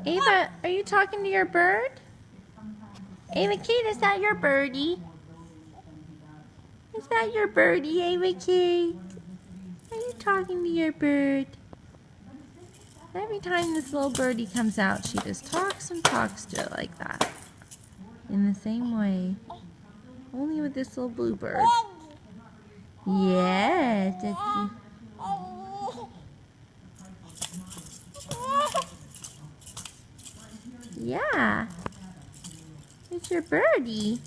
Ava, are you talking to your bird? Ava Kate, is that your birdie? Is that your birdie, Ava Kate? Are you talking to your bird? Every time this little birdie comes out, she just talks and talks to it like that. In the same way. Only with this little blue bird. Yeah, yeah. It's your birdie.